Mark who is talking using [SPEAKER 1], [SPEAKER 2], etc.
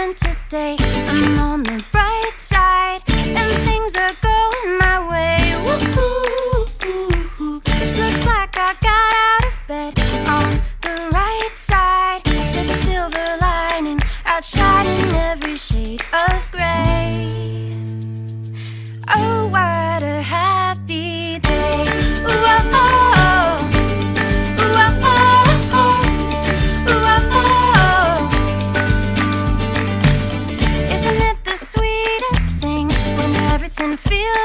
[SPEAKER 1] and today I'm on the bright side, and things are going my way. Woo-hoo. Looks like I got out of bed on the right side. There's a silver lining outshining every shade of gray. Oh, what a happy day. Whoa, isn't it the sweetest thing when everything feels